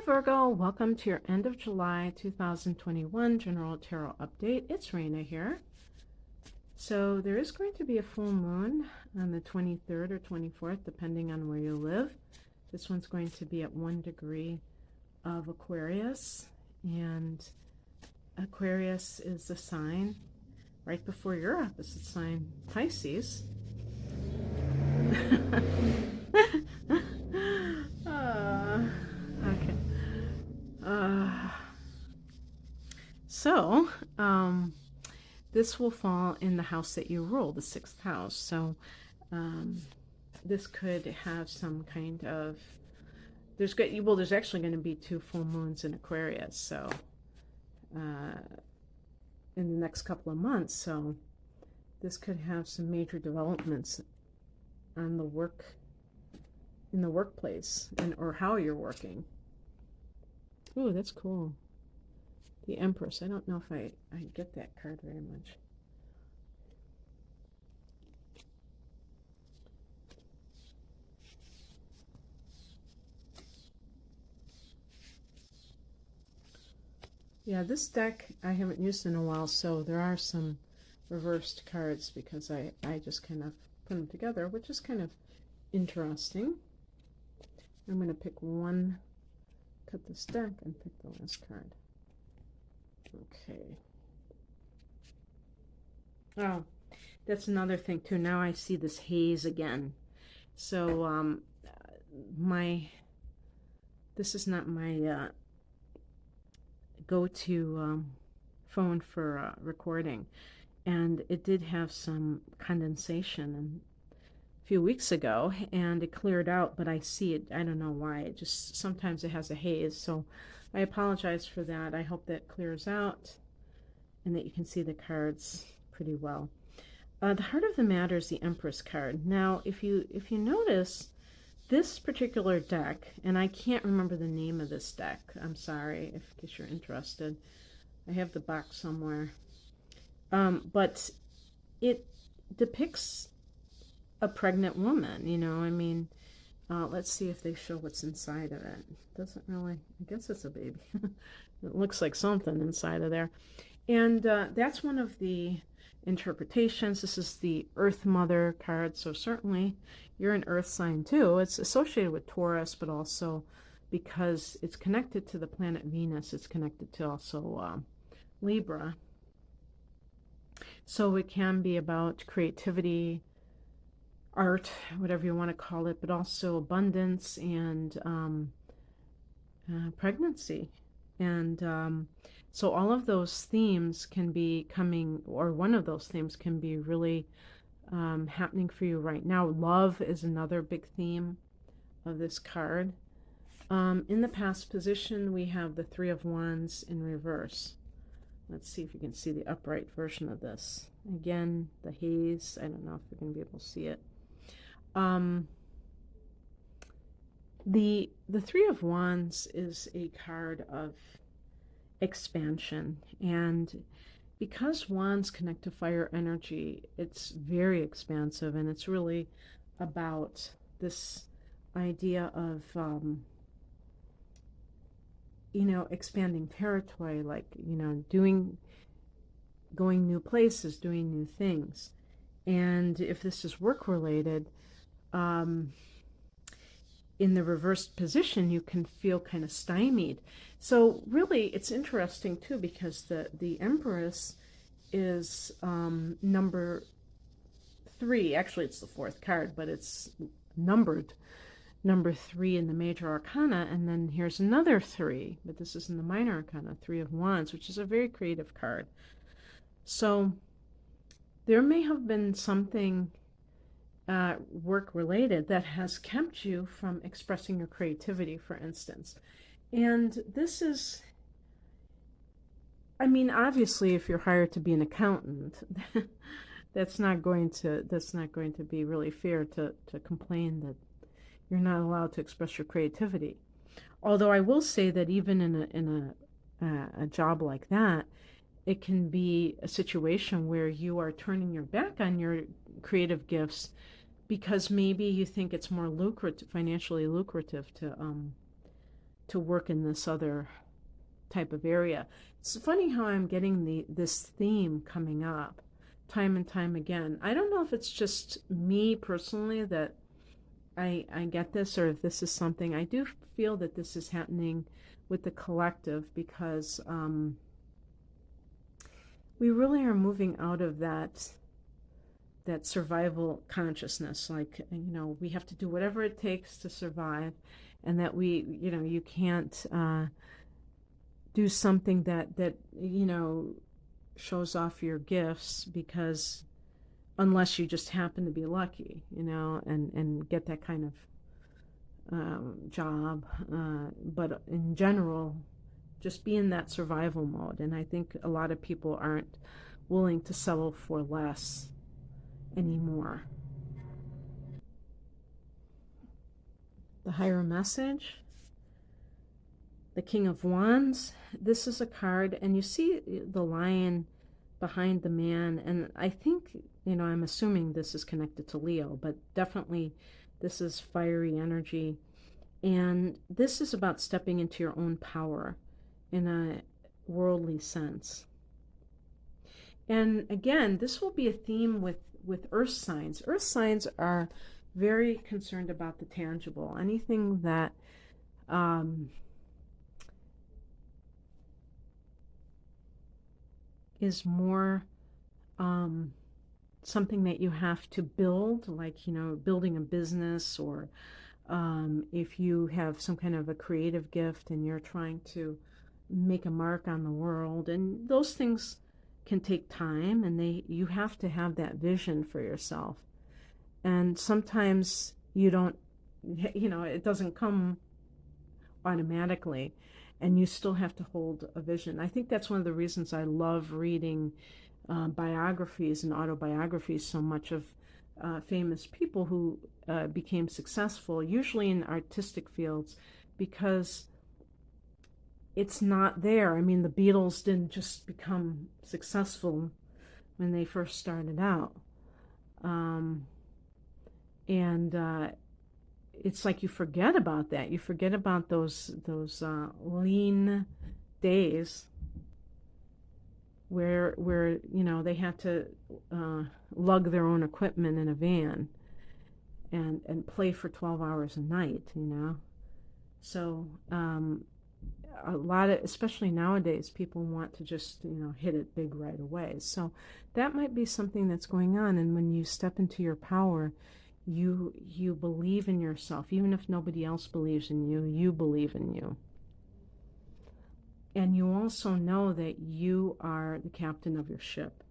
Virgo, welcome to your end of July 2021 General Tarot Update. It's Raina here. So there is going to be a full moon on the 23rd or 24th, depending on where you live. This one's going to be at 1 degree of Aquarius, and Aquarius is the sign right before your opposite sign, Pisces. Okay. So, this will fall in the house that you rule, the 6th house. So, this could have some kind of, there's actually going to be 2 full moons in Aquarius. So, in the next couple of months. So, this could have some major developments on in the workplace, or how you're working. Oh, that's cool. The Empress. I don't know if I get that card very much. Yeah, this deck I haven't used in a while, so there are some reversed cards because I just kind of put them together, which is kind of interesting. I'm going to pick one, cut this deck, and pick the last card. Okay. Oh, that's another thing too. Now I see this haze again. So this is not my go-to phone for recording, and it did have some condensation a few weeks ago, and it cleared out, but I see it. I don't know why. It just sometimes it has a haze, so I apologize for that. I hope that clears out and that you can see the cards pretty well. The heart of the matter is the Empress card. Now, if you notice, this particular deck, and I can't remember the name of this deck. I'm sorry, in case you're interested. I have the box somewhere. But it depicts a pregnant woman, you know. I mean, let's see if they show what's inside of it. Doesn't really, I guess it's a baby. It looks like something inside of there. And that's one of the interpretations. This is the Earth Mother card, so certainly you're an Earth sign too. It's associated with Taurus, but also because it's connected to the planet Venus, it's connected to also Libra. So it can be about creativity, art, whatever you want to call it, but also abundance and pregnancy. And so all of those themes can be coming, or one of those themes can be really happening for you right now. Love is another big theme of this card. In the past position, we have the 3 of Wands in reverse. Let's see if you can see the upright version of this. Again, the haze. I don't know if you're going to be able to see it. The 3 of Wands is a card of expansion, and because wands connect to fire energy, it's very expansive, and it's really about this idea of you know, expanding territory, like, you know, going new places, doing new things. And if this is work related, in the reversed position, you can feel kind of stymied. So really, it's interesting too, because the Empress is number 3. Actually, it's the 4th card, but it's numbered number 3 in the major arcana. And then here's another 3, but this is in the minor arcana, 3 of Wands, which is a very creative card. So there may have been something work related that has kept you from expressing your creativity, for instance. And this is, I mean, obviously if you're hired to be an accountant, that's not going to be really fair to complain that you're not allowed to express your creativity. Although I will say that even in a job like that, it can be a situation where you are turning your back on your creative gifts because maybe you think it's more lucrative, financially lucrative, to to work in this other type of area. It's funny how I'm getting this theme coming up time and time again. I don't know if it's just me personally that I get this, or if this is something I do feel that this is happening with the collective, because we really are moving out of that survival consciousness. Like, we have to do whatever it takes to survive, and that you can't do something that shows off your gifts, because unless you just happen to be lucky, and get that kind of job. But in general, just be in that survival mode. And I think a lot of people aren't willing to settle for less anymore. The higher message, the King of Wands. This is a card, and you see the lion behind the man, and I think, I'm assuming this is connected to Leo, but definitely this is fiery energy. And this is about stepping into your own power in a worldly sense. And again, this will be a theme with earth signs. Earth signs are very concerned about the tangible. Anything that is more something that you have to build, like, building a business, or if you have some kind of a creative gift and you're trying to make a mark on the world, and those things can take time, and you have to have that vision for yourself. And sometimes you don't, it doesn't come automatically, and you still have to hold a vision. I think that's one of the reasons I love reading biographies and autobiographies so much of famous people who became successful, usually in artistic fields, because it's not there. I mean, the Beatles didn't just become successful when they first started out. It's like you forget about that. You forget about those lean days where they had to lug their own equipment in a van and play for 12 hours a night. So a lot of, especially nowadays, people want to just hit it big right away. So that might be something that's going on. And when you step into your power, you believe in yourself. Even if nobody else believes in you, you believe in you. And you also know that you are the captain of your ship.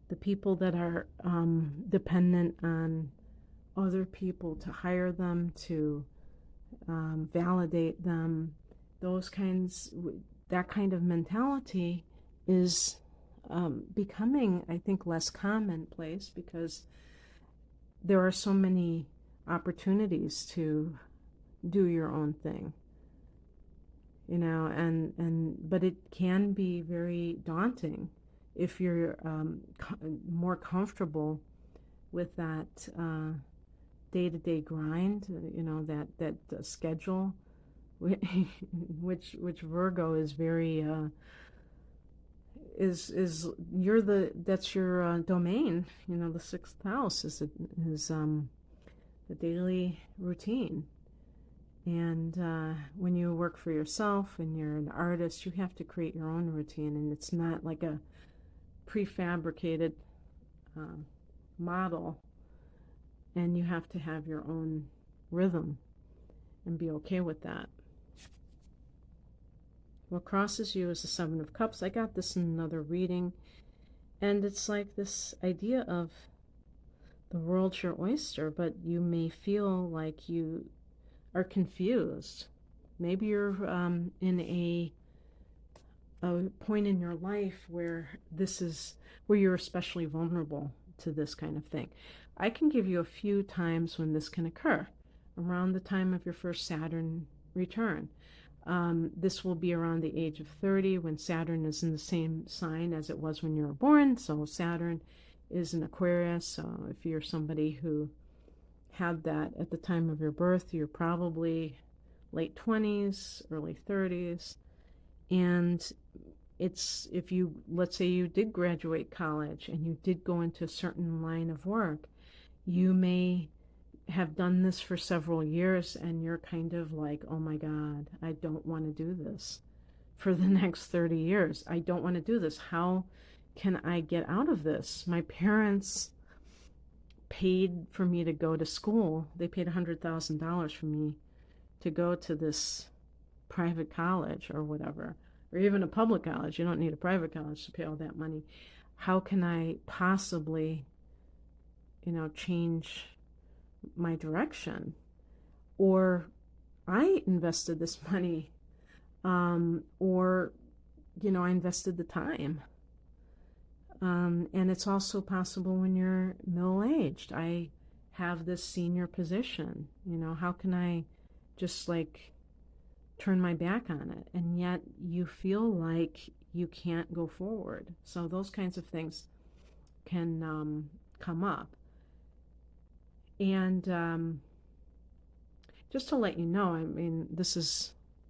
The people that are dependent on other people to hire them, to validate them, that kind of mentality is becoming, I think, less commonplace, because there are so many opportunities to do your own thing, but it can be very daunting if you're more comfortable with that day-to-day grind, that schedule, which Virgo is very that's your domain. The sixth house is the daily routine. And when you work for yourself and you're an artist, you have to create your own routine, and it's not like a prefabricated model, and you have to have your own rhythm and be okay with that. What crosses you is the Seven of Cups. I got this in another reading, and it's like this idea of the world's your oyster, but you may feel like you are confused. Maybe you're in a point in your life where you're especially vulnerable to this kind of thing. I can give you a few times when this can occur. Around the time of your first Saturn return. This will be around the age of 30, when Saturn is in the same sign as it was when you were born. So Saturn is in Aquarius. So if you're somebody who had that at the time of your birth, you're probably late 20s, early 30s. And it's, if you, let's say you did graduate college and you did go into a certain line of work, you may have done this for several years and you're kind of like, oh my God, I don't want to do this for the next 30 years. I don't want to do this. How can I get out of this? My parents paid for me to go to school. They paid $100,000 for me to go to this private college or whatever, or even a public college. You don't need a private college to pay all that money. How can I possibly, change my direction? Or I invested this money, or, I invested the time. And it's also possible when you're middle-aged. I have this senior position. How can I just like turn my back on it? And yet you feel like you can't go forward. So those kinds of things can come up. And just to let you know, I mean, this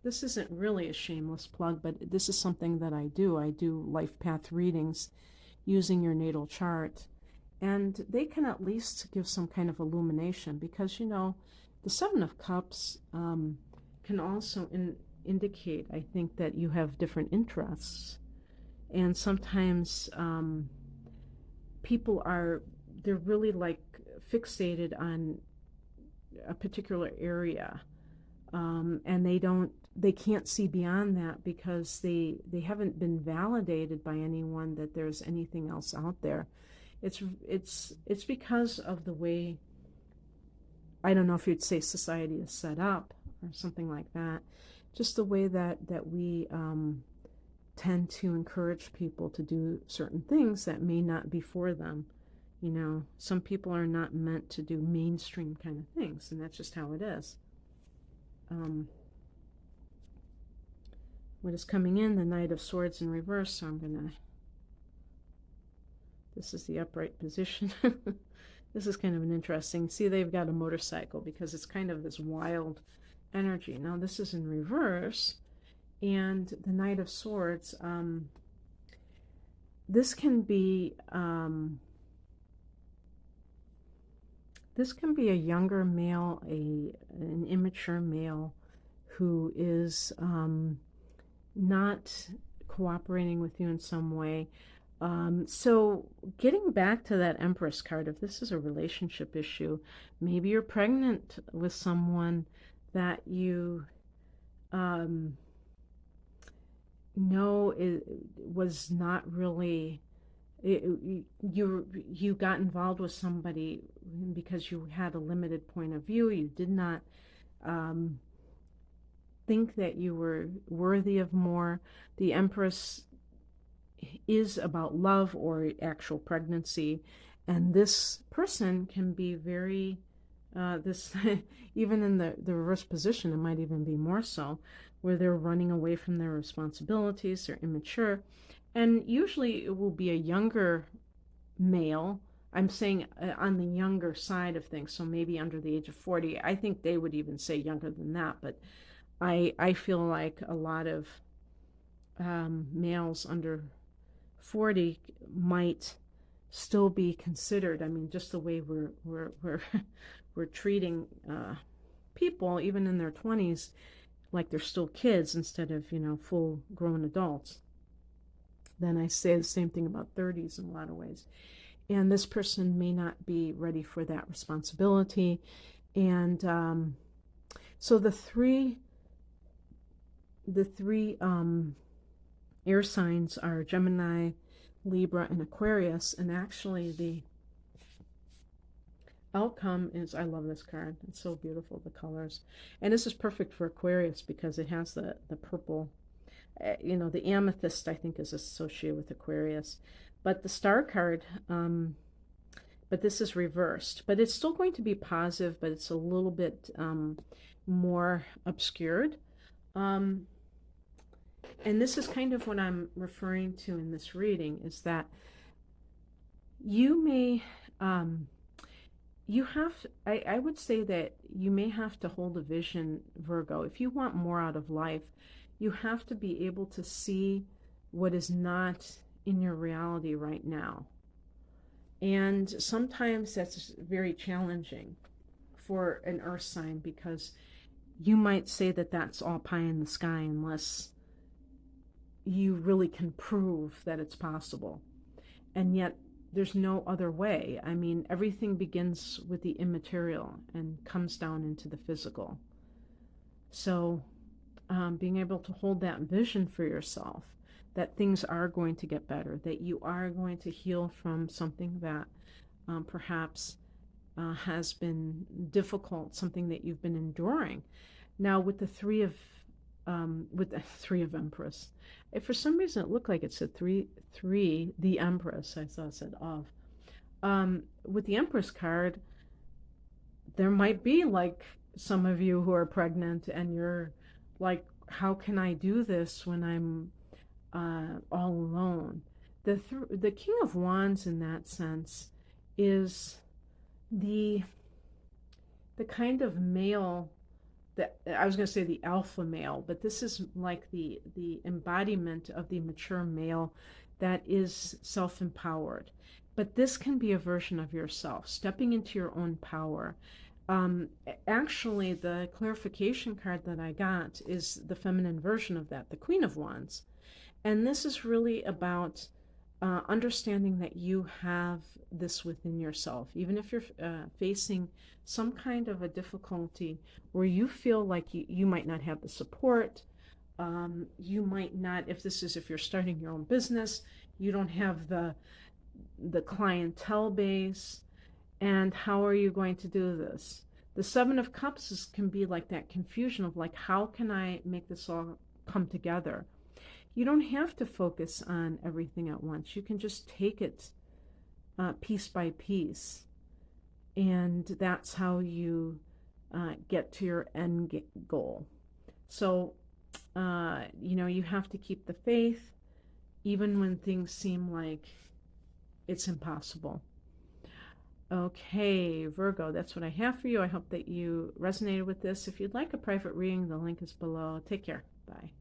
isn't really a shameless plug, but this is something that I do. I do life path readings using your natal chart, and they can at least give some kind of illumination, because the Seven of Cups can also indicate, I think, that you have different interests, and sometimes people they're really like fixated on a particular area, and they can't see beyond that because they haven't been validated by anyone that there's anything else out there. It's because of the way, I don't know if you'd say, society is set up or something like that. Just the way that we tend to encourage people to do certain things that may not be for them. Some people are not meant to do mainstream kind of things, and that's just how it is. What is coming in? The Knight of Swords in reverse. So this is the upright position. This is kind of an interesting, see, they've got a motorcycle because it's kind of this wild energy. Now this is in reverse, and the Knight of Swords, this can be a younger male, an immature male who is not cooperating with you in some way. So getting back to that Empress card, if this is a relationship issue, maybe you're pregnant with someone that you know was not really, you got involved with somebody because you had a limited point of view. You did not think that you were worthy of more. The Empress is about love or actual pregnancy, and this person can be very this even in the reverse position, it might even be more so, where they're running away from their responsibilities, they're immature, and usually it will be a younger male. I'm saying on the younger side of things, so maybe under the age of 40. I think they would even say younger than that, but I feel like a lot of males under 40 might still be considered. I mean, just the way we're treating people, even in their 20s, like they're still kids instead of full grown adults. Then I say the same thing about 30s in a lot of ways. And this person may not be ready for that responsibility. And so the three air signs are Gemini, Libra, and Aquarius. And actually the outcome is, I love this card. It's so beautiful, the colors. And this is perfect for Aquarius because it has the purple. The amethyst, I think, is associated with Aquarius. But the star card, but this is reversed. But it's still going to be positive, but it's a little bit more obscured. And this is kind of what I'm referring to in this reading, is that you may, I would say that you may have to hold a vision, Virgo. If you want more out of life, you have to be able to see what is not in your reality right now. And sometimes that's very challenging for an earth sign because you might say that that's all pie in the sky unless you really can prove that it's possible. And yet, there's no other way. I mean, everything begins with the immaterial and comes down into the physical. So, being able to hold that vision for yourself that things are going to get better, that you are going to heal from something that perhaps has been difficult, something that you've been enduring. Now, with the three of Empress, if for some reason it looked like it said three, the Empress. I thought it said of. With the Empress card, there might be like some of you who are pregnant and you're like, how can I do this when I'm all alone? The King of Wands in that sense is the the kind of male that I was going to say the alpha male, but this is like the embodiment of the mature male that is self-empowered. But this can be a version of yourself, stepping into your own power. Um, Actually, the clarification card that I got is the feminine version of that, the Queen of Wands. And this is really about understanding that you have this within yourself, even if you're facing some kind of a difficulty where you feel like you might not have the support. You might not, if you're starting your own business, you don't have the clientele base. And how are you going to do this? The Seven of Cups can be like that confusion of like, how can I make this all come together? You don't have to focus on everything at once. You can just take it piece by piece. And that's how you get to your end goal. So, you have to keep the faith even when things seem like it's impossible. Okay, Virgo, that's what I have for you. I hope that you resonated with this. If you'd like a private reading, the link is below. Take care. Bye.